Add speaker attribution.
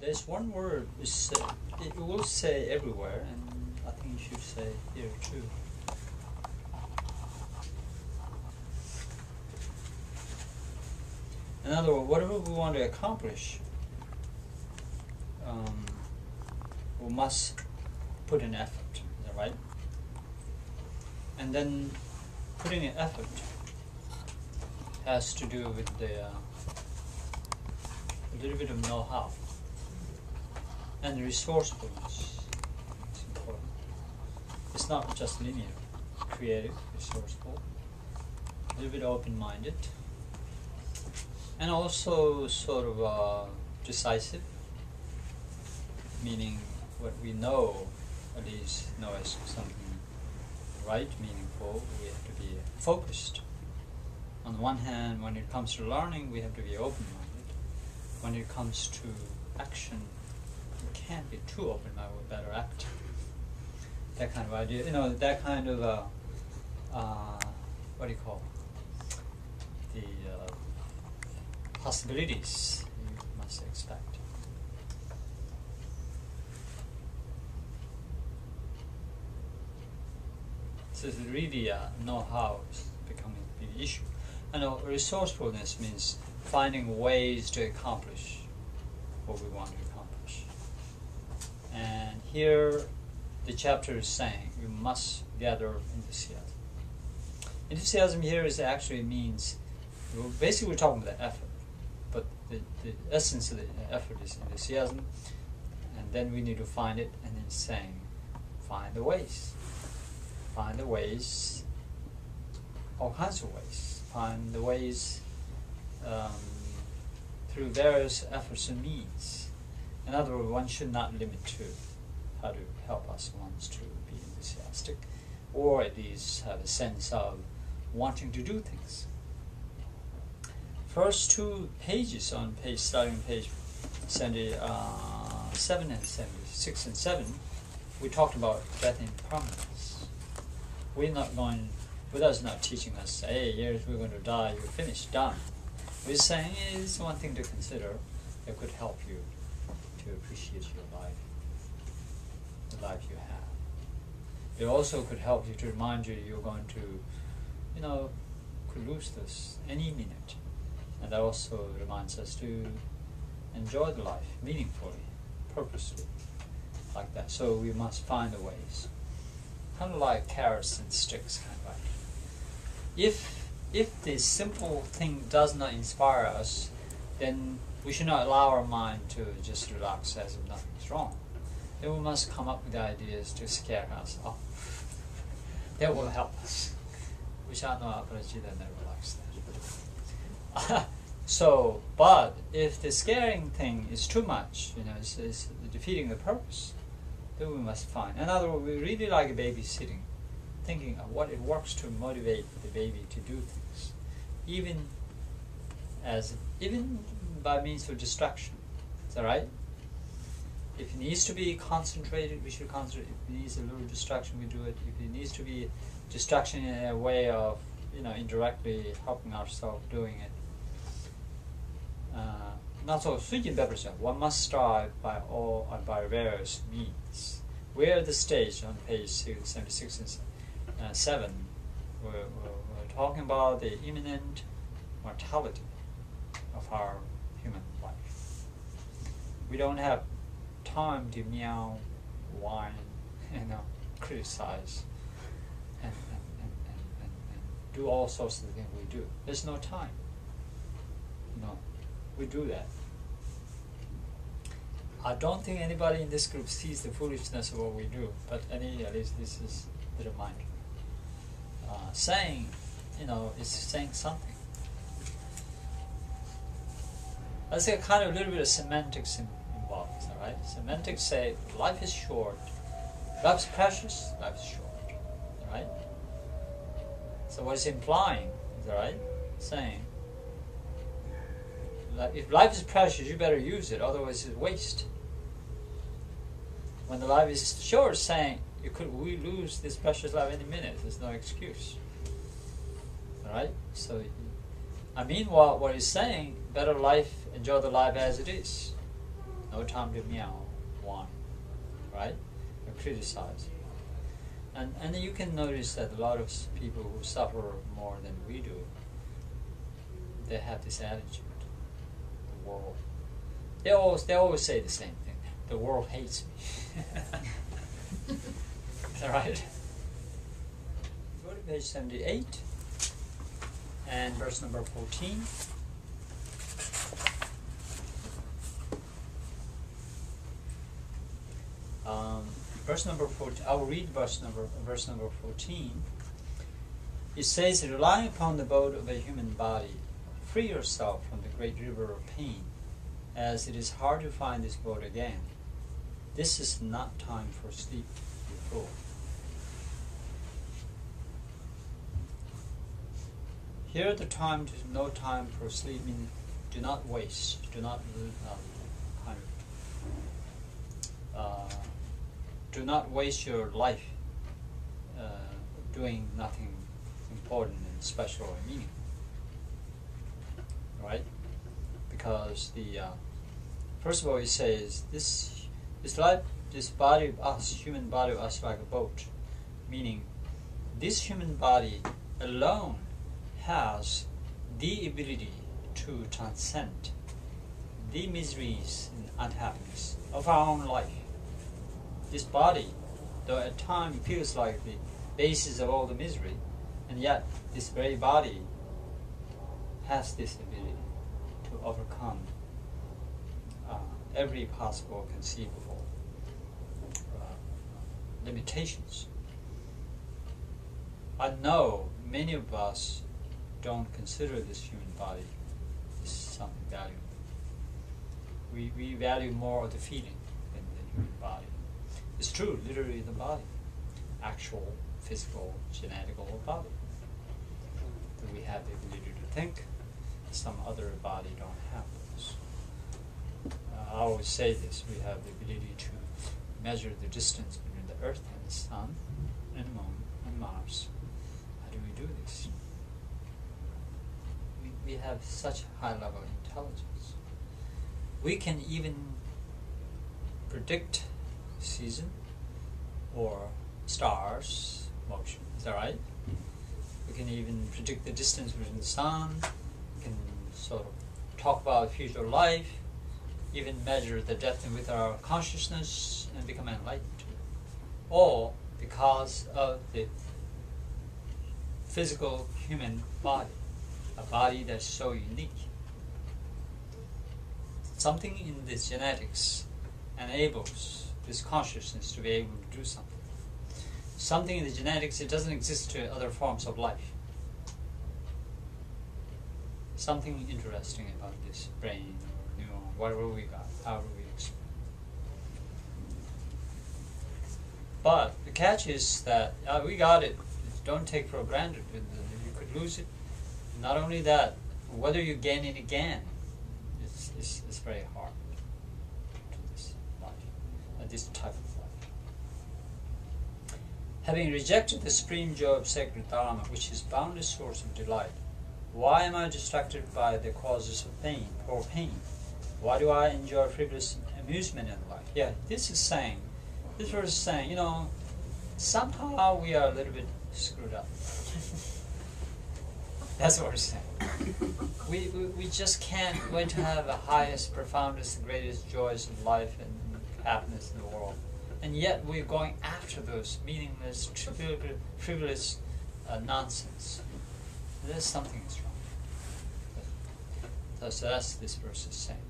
Speaker 1: there's one word it will say everywhere, and I think you should say here too. In other words, whatever we want to accomplish, we must put in effort. Is that right? And then putting in effort has to do with a little bit of know-how and resourcefulness. It's important. It's not just linear, creative, resourceful, a little bit open-minded, and also sort of decisive, meaning what we know, at least know as something right, meaningful. We have to be focused. On the one hand, when it comes to learning, we have to be open-minded. When it comes to action, we can't be too open-minded, we better act. That kind of idea, that kind of, what do you call it? The possibilities you must expect. So it's really know-how is becoming a big issue. And resourcefulness means finding ways to accomplish what we want to accomplish. And here the chapter is saying you must gather enthusiasm. Enthusiasm here is actually means, basically we're talking about effort, but the essence of the effort is enthusiasm, and then we need to find it, and then saying, find the ways. Find the ways, all kinds of ways. Find the ways through various efforts and means. In other words, one should not limit to how to help us wants to be enthusiastic, or at least have a sense of wanting to do things. First two pages on starting page 77 and 76 and 7, we talked about death impermanence. We're not going, Buddha's not teaching us, hey, here's we're going to die, you're finished, done. We're saying it's one thing to consider that could help you to appreciate your life, the life you have. It also could help you to remind you you're going to, could lose this any minute. And that also reminds us to enjoy the life meaningfully, purposely, like that. So we must find the ways. Kind of like carrots and sticks, kind of like. If the simple thing does not inspire us, then we should not allow our mind to just relax as if nothing's wrong. Then we must come up with ideas to scare us off. That will help us. So, but if the scaring thing is too much, it's defeating the purpose, then we must find. In other words, we really like babysitting, thinking of what it works to motivate the baby to do things, even by means of distraction. Is that right? If it needs to be concentrated, we should concentrate. If it needs a little distraction, we do it. If it needs to be distraction in a way of, indirectly helping ourselves doing it. Not so sujin bepercent. One must strive by various means. We're at the stage on page 76 and 7. We're talking about the imminent mortality of our human life. We don't have time to meow, whine, criticize, and do all sorts of things we do. There's no time. We do that. I don't think anybody in this group sees the foolishness of what we do, but at least this is the reminder. Saying, is saying something. Let's say kind of a little bit of semantics involved, all right? Semantics say life is short, life is precious, life is short, all right? So what it's implying, is all right? Saying, if life is precious, you better use it, otherwise it's waste. When the life is short, saying, we lose this precious life any minute, there's no excuse. Alright? So, what he's saying, better life, enjoy the life as it is. no time to meow, whine, right? Or criticize. And you can notice that a lot of people who suffer more than we do, they have this attitude. The world. They always say the same thing. The world hates me. Is that right? Go to page 78 and verse number 14. Verse number 14. I will read verse number 14. It says, "Relying upon the boat of a human body, free yourself from the great river of pain, as it is hard to find this boat again. This is not time for sleep, you fool." Here the time to no time for sleep means do not waste, do not do not waste your life doing nothing important and special or meaningful. Right? Because the first of all, he says this body of us, human body of us, like a boat, meaning this human body alone has the ability to transcend the miseries and unhappiness of our own life. This body, though at times feels like the basis of all the misery, and yet this very body has this ability to overcome every possible conceivable limitations. I know many of us don't consider this human body as something valuable. We value more of the feeling than the human body. It's true, literally the body, actual, physical, genetical body. That we have the ability to think. Some other body don't have those. I always say this: we have the ability to measure the distance between the Earth and the Sun, and Moon and Mars. How do we do this? We have such high level intelligence. We can even predict season or stars motion. Is that right? We can even predict the distance between the sun. We can sort of talk about future life, even measure the depth with our consciousness and become enlightened. All because of the physical human body, a body that's so unique. Something in this genetics enables this consciousness to be able to do something. Something in the genetics that doesn't exist to other forms of life. Something interesting about this brain or neuron, whatever we got, however we explain. But the catch is that we got it. Don't take for granted. You could lose it. Not only that, whether you gain it again, it's very hard to this life, this type of life. Having rejected the supreme joy of sacred Dharma, which is boundless source of delight, why am I distracted by the causes of pain or pain? Why do I enjoy frivolous amusement in life? Yeah, this verse is saying, somehow we are a little bit screwed up. That's what we're saying. We just can't wait to have the highest, profoundest, greatest joys of life and happiness in the world. And yet we're going after those meaningless, frivolous nonsense. There's something is wrong. So that's this verse is saying.